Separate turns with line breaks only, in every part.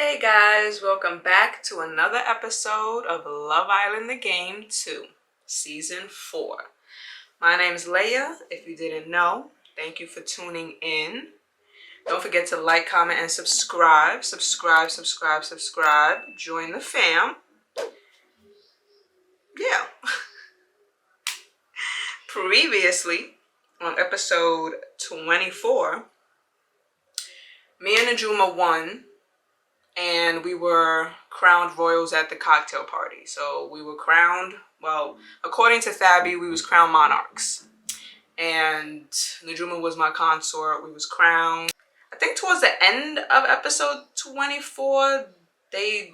Hey guys, welcome back to another episode of Love Island the Game 2, Season 4. My name is Leia. If you didn't know, thank you for tuning in. Don't forget to like, comment, and subscribe. Subscribe. Join the fam. Yeah. Previously, on episode 24, me and Najuma won. And we were crowned royals at the cocktail party. So we were crowned, well, according to Thabby, we was crowned monarchs. And Najuma was my consort. We was crowned. I think towards the end of episode 24, they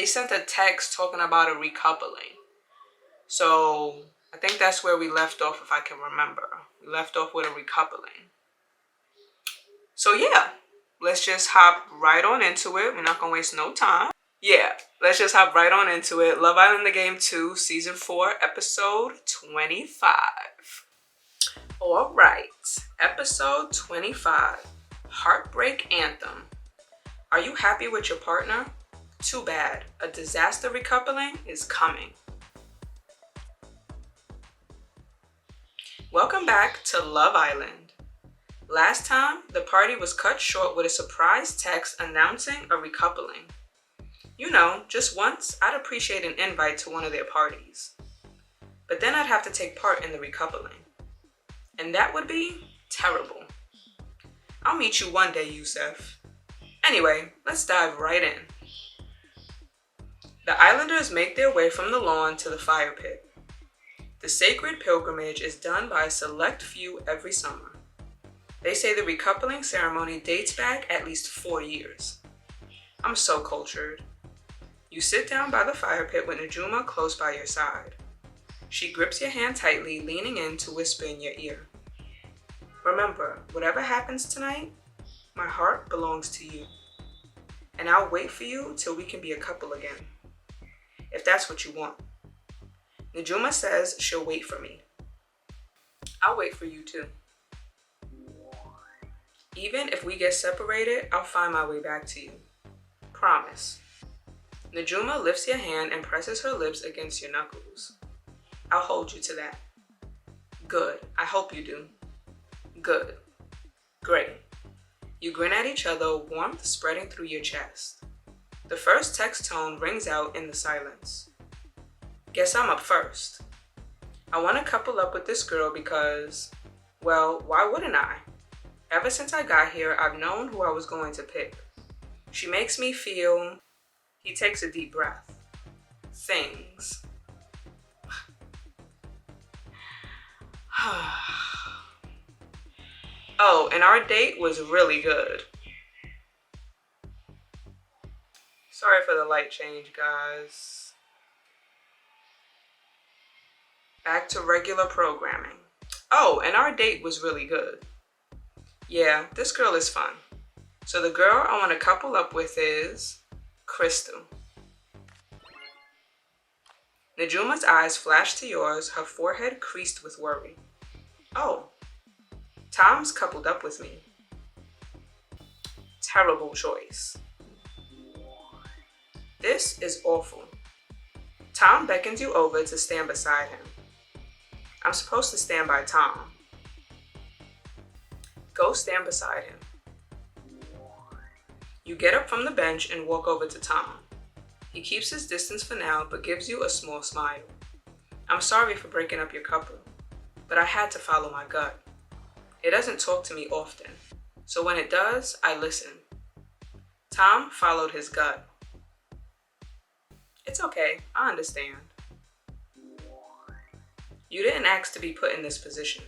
sent a text talking about a recoupling. So I think that's where we left off, if I can remember. We left off with a recoupling. So yeah. Let's just hop right on into it. We're not going to waste no time. Yeah, let's just hop right on into it. Love Island the Game 2, Season 4, Episode 25. All right, Episode 25, Heartbreak Anthem. Are you happy with your partner? Too bad. A disaster recoupling is coming. Welcome back to Love Island. Last time, the party was cut short with a surprise text announcing a recoupling. You know, just once, I'd appreciate an invite to one of their parties. But then I'd have to take part in the recoupling. And that would be terrible. I'll meet you one day, Yusef. Anyway, let's dive right in. The Islanders make their way from the lawn to the fire pit. The sacred pilgrimage is done by a select few every summer. They say the recoupling ceremony dates back at least 4 years. I'm so cultured. You sit down by the fire pit with Najuma close by your side. She grips your hand tightly, leaning in to whisper in your ear. Remember, whatever happens tonight, my heart belongs to you. And I'll wait for you till we can be a couple again. If that's what you want. Najuma says she'll wait for me. I'll wait for you too. Even if we get separated, I'll find my way back to you. Promise. Najuma lifts your hand and presses her lips against your knuckles. I'll hold you to that. Good. I hope you do. Good. Great. You grin at each other, warmth spreading through your chest. The first text tone rings out in the silence. Guess I'm up first. I want to couple up with this girl because, well, why wouldn't I? Ever since I got here, I've known who I was going to pick. She makes me feel... He takes a deep breath. Things. Oh, and our date was really good. Sorry for the light change, guys. Back to regular programming. Oh, and our date was really good. Yeah, this girl is fun. So the girl I want to couple up with is Crystal. Najuma's eyes flash to yours, her forehead creased with worry. Oh, Tom's coupled up with me. Terrible choice. This is awful. Tom beckons you over to stand beside him. I'm supposed to stand by Tom. Go stand beside him. You get up from the bench and walk over to Tom. He keeps his distance for now, but gives you a small smile. I'm sorry for breaking up your couple, but I had to follow my gut. It doesn't talk to me often, so when it does, I listen. Tom followed his gut. It's okay, I understand. You didn't ask to be put in this position.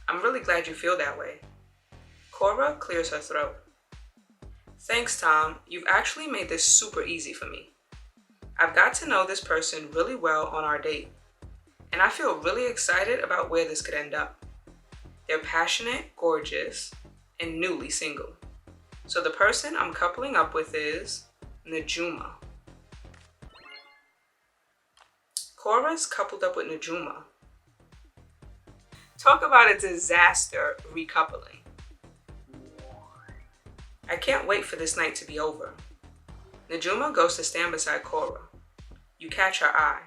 I'm really glad you feel that way. Cora clears her throat. Thanks, Tom. You've actually made this super easy for me. I've got to know this person really well on our date, and I feel really excited about where this could end up. They're passionate, gorgeous, and newly single. So the person I'm coupling up with is Najuma. Cora's coupled up with Najuma. Talk about a disaster recoupling. I can't wait for this night to be over. Najuma goes to stand beside Cora. You catch her eye.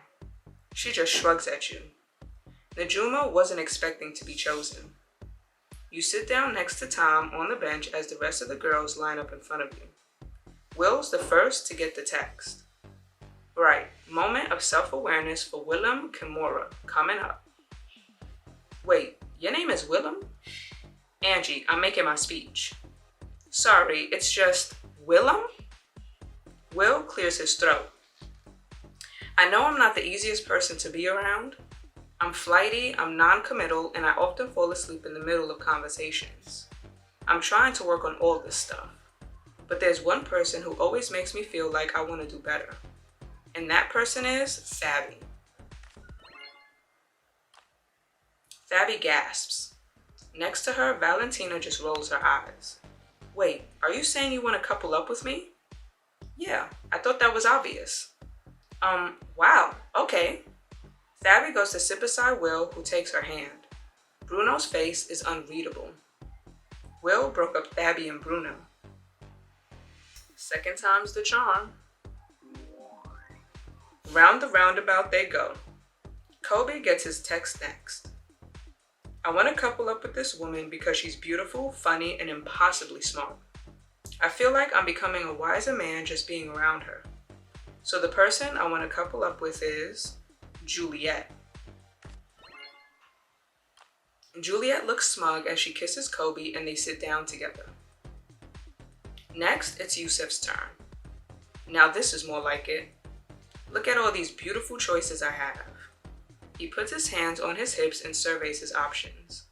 She just shrugs at you. Najuma wasn't expecting to be chosen. You sit down next to Tom on the bench as the rest of the girls line up in front of you. Will's the first to get the text. Right, moment of self-awareness for Willem Kimura coming up. Wait, your name is Willem? Angie, I'm making my speech. Sorry, it's just Willem? Will clears his throat. I know I'm not the easiest person to be around. I'm flighty, I'm non-committal, and I often fall asleep in the middle of conversations. I'm trying to work on all this stuff. But there's one person who always makes me feel like I want to do better. And that person is Fabi. Fabi gasps. Next to her, Valentina just rolls her eyes. Wait, are you saying you want to couple up with me? Yeah, I thought that was obvious. Wow, okay. Fabi goes to sit beside Will, who takes her hand. Bruno's face is unreadable. Will broke up Fabi and Bruno. Second time's the charm. Round the roundabout they go. Kobe gets his text next. I want to couple up with this woman because she's beautiful, funny, and impossibly smart. I feel like I'm becoming a wiser man just being around her. So the person I want to couple up with is Juliet. Juliet looks smug as she kisses Kobe and they sit down together. Next, it's Yusuf's turn. Now this is more like it. Look at all these beautiful choices I have. He puts his hands on his hips and surveys his options.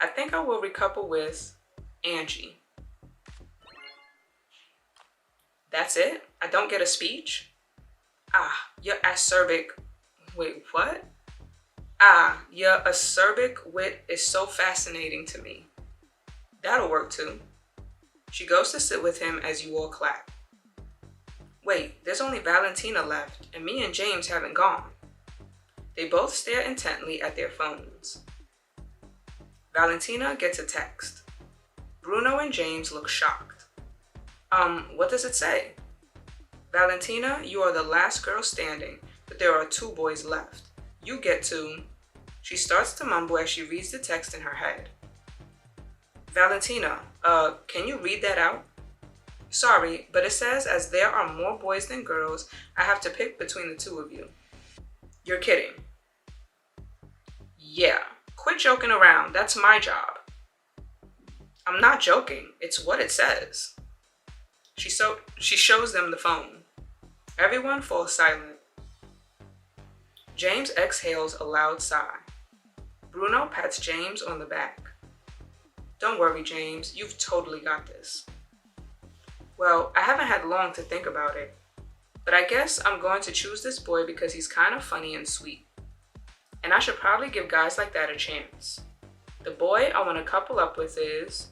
I think I will recouple with Angie. That's it? I don't get a speech? Your acerbic... Wait, what? Your acerbic wit is so fascinating to me. That'll work too. She goes to sit with him as you all clap. Wait, there's only Valentina left, and me and James haven't gone. They both stare intently at their phones. Valentina gets a text. Bruno and James look shocked. What does it say? Valentina, you are the last girl standing, but there are 2 boys left. You get to... She starts to mumble as she reads the text in her head. Valentina, can you read that out? Sorry, but it says as there are more boys than girls, I have to pick between the 2 of you. You're kidding. Yeah, quit joking around. That's my job. I'm not joking. It's what it says. She shows them the phone. Everyone falls silent. James exhales a loud sigh. Bruno pats James on the back. Don't worry, James. You've totally got this. Well, I haven't had long to think about it, but I guess I'm going to choose this boy because he's kind of funny and sweet. And I should probably give guys like that a chance. The boy I want to couple up with is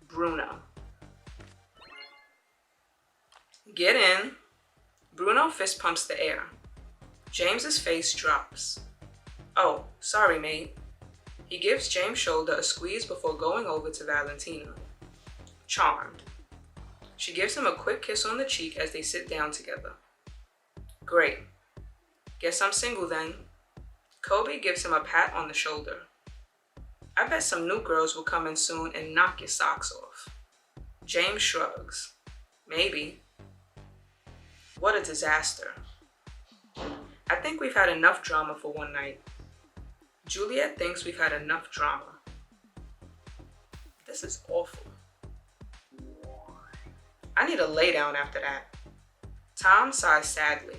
Bruno. Get in. Bruno fist pumps the air. James's face drops. Oh, sorry, mate. He gives James' shoulder a squeeze before going over to Valentina. Charmed. She gives him a quick kiss on the cheek as they sit down together. Great. Guess I'm single then. Kobe gives him a pat on the shoulder. I bet some new girls will come in soon and knock your socks off. James shrugs. Maybe. What a disaster. I think we've had enough drama for one night. Juliet thinks we've had enough drama. This is awful. I need a lay down after that. Tom sighs sadly.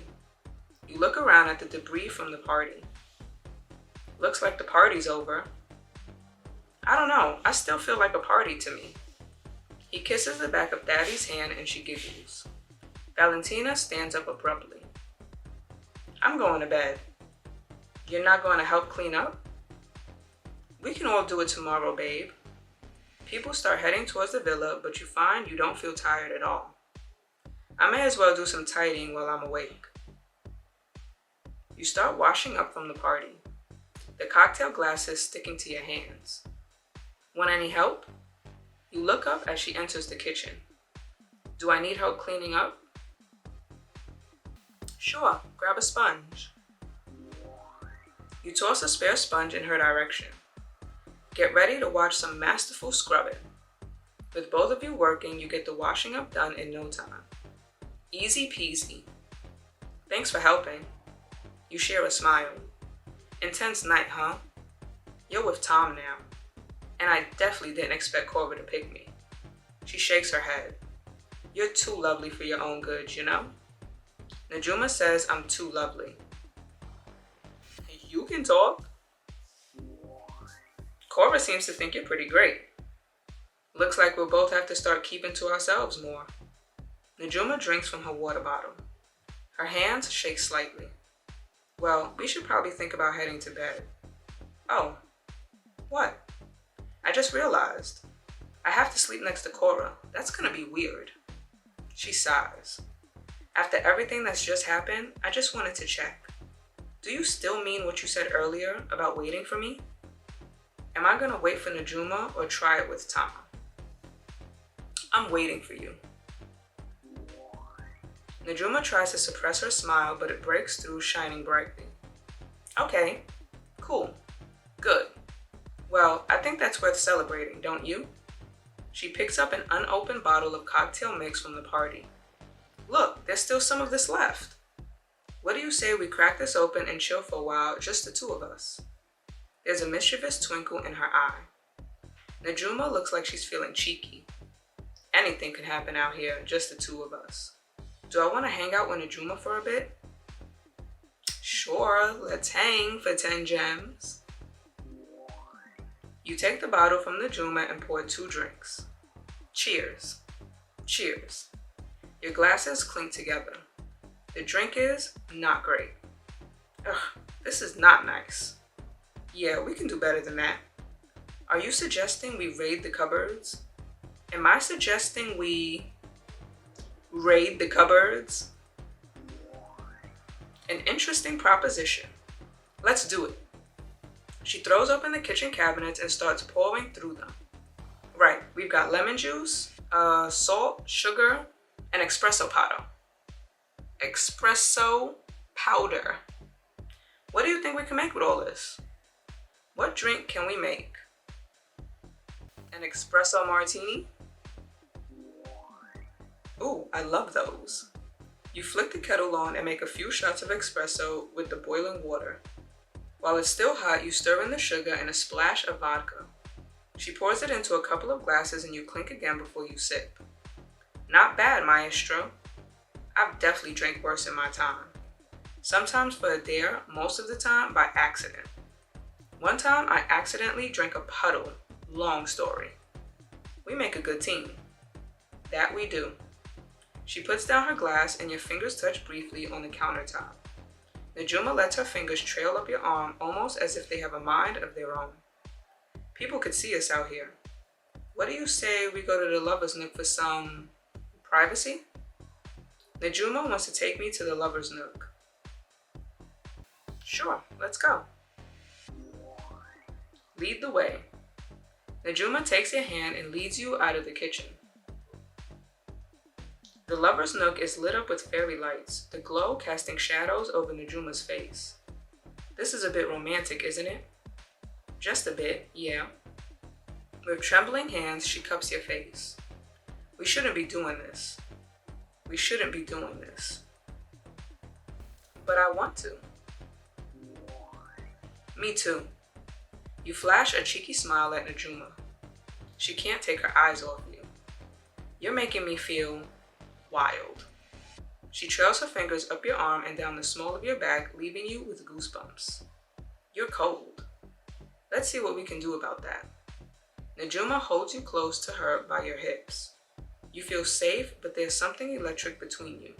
You look around at the debris from the party. Looks like the party's over. I don't know, I still feel like a party to me. He kisses the back of Daddy's hand and she giggles. Valentina stands up abruptly. I'm going to bed. You're not going to help clean up? We can all do it tomorrow, babe. People start heading towards the villa, but you find you don't feel tired at all. I may as well do some tidying while I'm awake. You start washing up from the party. The cocktail glasses sticking to your hands. Want any help? You look up as she enters the kitchen. Do I need help cleaning up? Sure, grab a sponge. You toss a spare sponge in her direction. Get ready to watch some masterful scrubbing. With both of you working, you get the washing up done in no time. Easy peasy. Thanks for helping. You share a smile. Intense night, huh? You're with Tom now. And I definitely didn't expect Cora to pick me. She shakes her head. You're too lovely for your own good, you know? Najuma says I'm too lovely. You can talk. Cora seems to think you're pretty great. Looks like we'll both have to start keeping to ourselves more. Najuma drinks from her water bottle. Her hands shake slightly. Well, we should probably think about heading to bed. Oh, what? I just realized. I have to sleep next to Cora. That's gonna be weird. She sighs. After everything that's just happened, I just wanted to check. Do you still mean what you said earlier about waiting for me? Am I gonna wait for Najuma or try it with Tom? I'm waiting for you. Najuma tries to suppress her smile, but it breaks through, shining brightly. Okay, cool, good. Well, I think that's worth celebrating, don't you? She picks up an unopened bottle of cocktail mix from the party. Look, there's still some of this left. What do you say we crack this open and chill for a while, just the two of us? There's a mischievous twinkle in her eye. Najuma looks like she's feeling cheeky. Anything can happen out here, just the two of us. Do I want to hang out with Najuma for a bit? Sure, let's hang for 10 gems. You take the bottle from Najuma and pour 2 drinks. Cheers. Cheers. Your glasses clink together. The drink is not great. Ugh, this is not nice. Yeah, we can do better than that. Are you suggesting we raid the cupboards? Am I suggesting we raid the cupboards? An interesting proposition. Let's do it. She throws open the kitchen cabinets and starts pouring through them. Right, we've got lemon juice, salt, sugar, and espresso powder. Espresso powder. What do you think we can make with all this? What drink can we make? An espresso martini? Ooh, I love those. You flick the kettle on and make a few shots of espresso with the boiling water. While it's still hot, you stir in the sugar and a splash of vodka. She pours it into a couple of glasses and you clink again before you sip. Not bad, maestro. I've definitely drank worse in my time. Sometimes for a dare, most of the time by accident. One time I accidentally drank a puddle. Long story. We make a good team. That we do. She puts down her glass and your fingers touch briefly on the countertop. Najuma lets her fingers trail up your arm almost as if they have a mind of their own. People could see us out here. What do you say we go to the lover's nook for some privacy? Najuma wants to take me to the lover's nook. Sure, let's go. Lead the way. Najuma takes your hand and leads you out of the kitchen. The lover's nook is lit up with fairy lights, the glow casting shadows over Najuma's face. This is a bit romantic, isn't it? Just a bit, yeah. With trembling hands, she cups your face. We shouldn't be doing this. We shouldn't be doing this. But I want to. Me too. You flash a cheeky smile at Najuma. She can't take her eyes off you. You're making me feel wild. She trails her fingers up your arm and down the small of your back, leaving you with goosebumps. You're cold. Let's see what we can do about that. Najuma holds you close to her by your hips. You feel safe, but there's something electric between you.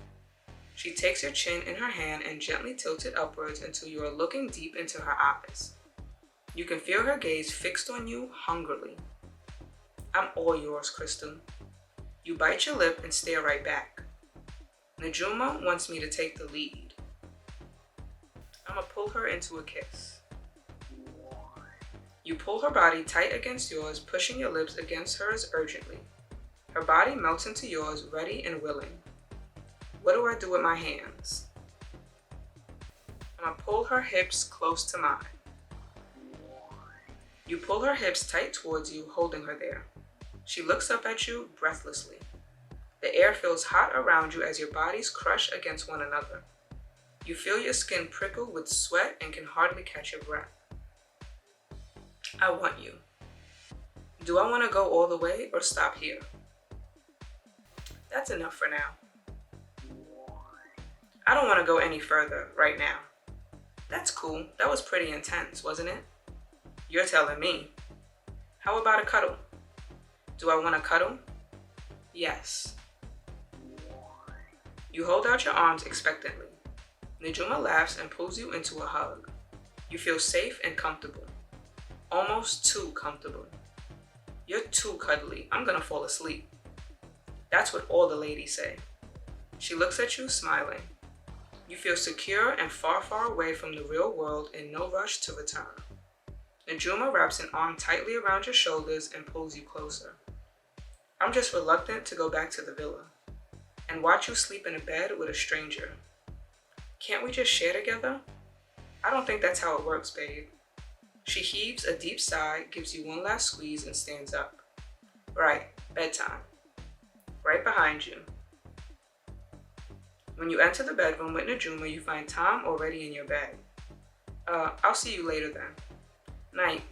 She takes your chin in her hand and gently tilts it upwards until you are looking deep into her eyes. You can feel her gaze fixed on you hungrily. I'm all yours, Crystal. You bite your lip and stare right back. Najuma wants me to take the lead. I'ma pull her into a kiss. You pull her body tight against yours, pushing your lips against hers urgently. Her body melts into yours, ready and willing. What do I do with my hands? I'm gonna pull her hips close to mine. You pull her hips tight towards you, holding her there. She looks up at you breathlessly. The air feels hot around you as your bodies crush against one another. You feel your skin prickle with sweat and can hardly catch your breath. I want you. Do I want to go all the way or stop here? That's enough for now. I don't want to go any further right now. That's cool. That was pretty intense, wasn't it? You're telling me. How about a cuddle? Do I want to cuddle? Yes. You hold out your arms expectantly. Najuma laughs and pulls you into a hug. You feel safe and comfortable. Almost too comfortable. You're too cuddly. I'm gonna fall asleep. That's what all the ladies say. She looks at you, smiling. You feel secure and far, far away from the real world in no rush to return. Najuma wraps an arm tightly around your shoulders and pulls you closer. I'm just reluctant to go back to the villa and watch you sleep in a bed with a stranger. Can't we just share together? I don't think that's how it works, babe. She heaves a deep sigh, gives you one last squeeze, and stands up. Right, bedtime. Right behind you. When you enter the bedroom with Najuma, you find Tom already in your bed. I'll see you later then. Night.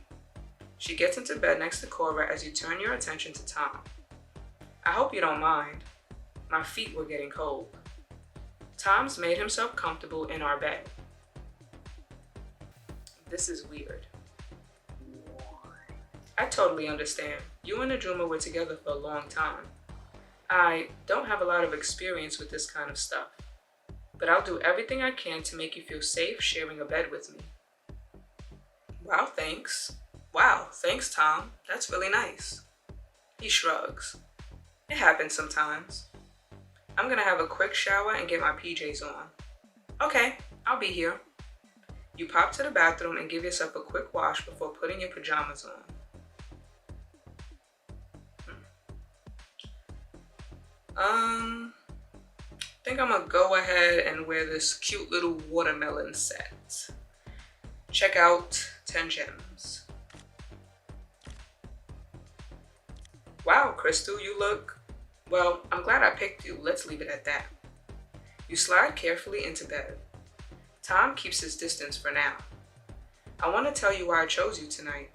She gets into bed next to Cora as you turn your attention to Tom. I hope you don't mind. My feet were getting cold. Tom's made himself comfortable in our bed. This is weird. I totally understand. You and Najuma were together for a long time. I don't have a lot of experience with this kind of stuff, but I'll do everything I can to make you feel safe sharing a bed with me. Wow, thanks. Wow, thanks, Tom. That's really nice. He shrugs. It happens sometimes. I'm gonna have a quick shower and get my PJs on. Okay, I'll be here. You pop to the bathroom and give yourself a quick wash before putting your pajamas on. I think I'm gonna go ahead and wear this cute little watermelon set. Check out 10 gems. Wow, Crystal, you look... Well, I'm glad I picked you. Let's leave it at that. You slide carefully into bed. Tom keeps his distance for now. I want to tell you why I chose you tonight.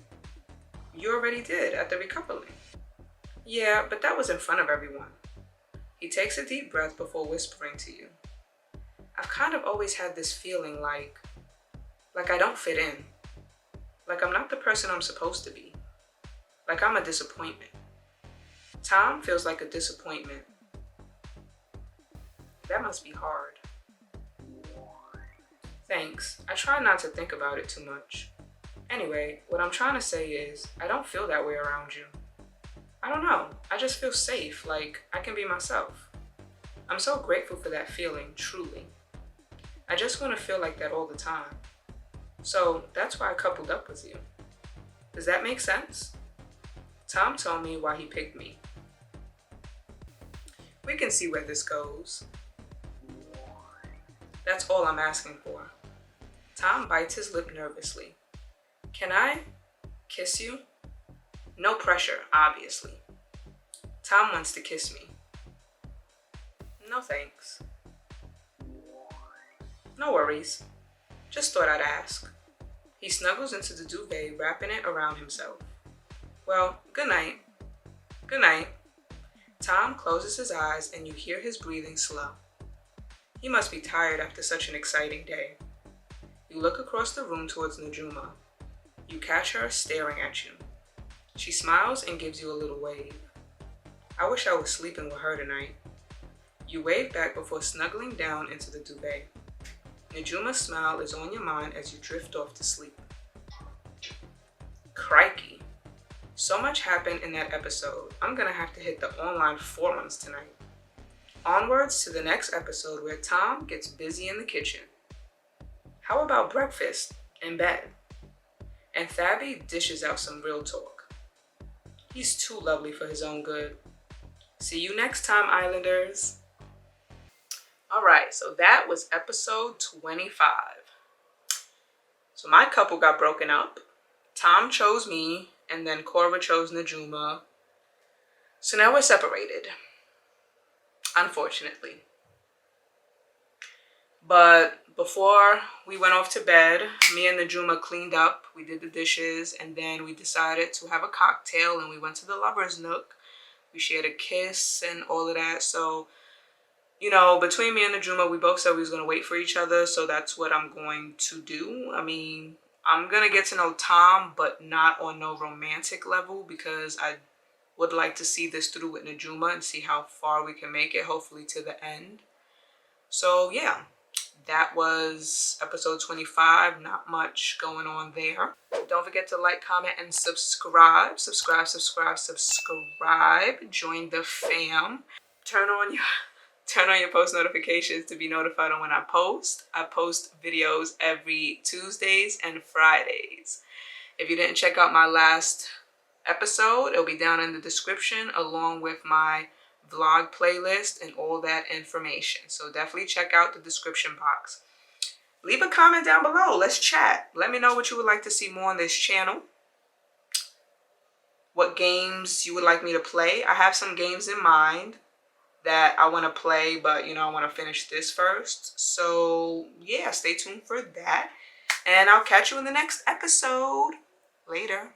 You already did at the recoupling. Yeah, but that was in front of everyone. He takes a deep breath before whispering to you. I've kind of always had this feeling like I don't fit in. Like I'm not the person I'm supposed to be. Like I'm a disappointment. Tom feels like a disappointment. That must be hard. Thanks. I try not to think about it too much. Anyway, what I'm trying to say is, I don't feel that way around you. I don't know. I just feel safe, like I can be myself. I'm so grateful for that feeling, truly. I just want to feel like that all the time. So that's why I coupled up with you. Does that make sense? Tom told me why he picked me. We can see where this goes. That's all I'm asking for. Tom bites his lip nervously. Can I kiss you? No pressure, obviously. Tom wants to kiss me. No thanks. No worries. Just thought I'd ask. He snuggles into the duvet, wrapping it around himself. Well, good night. Good night. Tom closes his eyes and you hear his breathing slow. He must be tired after such an exciting day. You look across the room towards Najuma. You catch her staring at you. She smiles and gives you a little wave. I wish I was sleeping with her tonight. You wave back before snuggling down into the duvet. Najuma's smile is on your mind as you drift off to sleep. Crikey. So much happened in that episode. I'm gonna have to hit the online forums tonight. Onwards to the next episode where Tom gets busy in the kitchen. How about breakfast in bed? And Thabby dishes out some real talk. He's too lovely for his own good. See you next time, Islanders. All right, so that was episode 25. So my couple got broken up. Tom chose me, and then Korva chose Najuma. So now we're separated, unfortunately. But before we went off to bed, me and Najuma cleaned up. We did the dishes, and then we decided to have a cocktail, and we went to the Lover's Nook. We shared a kiss and all of that. So, you know, between me and Najuma, we both said we was going to wait for each other. So that's what I'm going to do. I mean, I'm going to get to know Tom, but not on no romantic level, because I would like to see this through with Najuma and see how far we can make it, hopefully to the end. So yeah, that was episode 25. Not much going on there. Don't forget to like, comment, and subscribe. Subscribe. Join the fam. Turn on your post notifications to be notified on when I post. I post videos every Tuesdays and Fridays. If you didn't check out my last episode, it'll be down in the description along with my vlog playlist and all that information. So definitely check out the description box. Leave a comment down below. Let's chat. Let me know what you would like to see more on this channel. What games you would like me to play. I have some games in mind that I want to play, but you know, I want to finish this first. So yeah, stay tuned for that. And I'll catch you in the next episode. Later.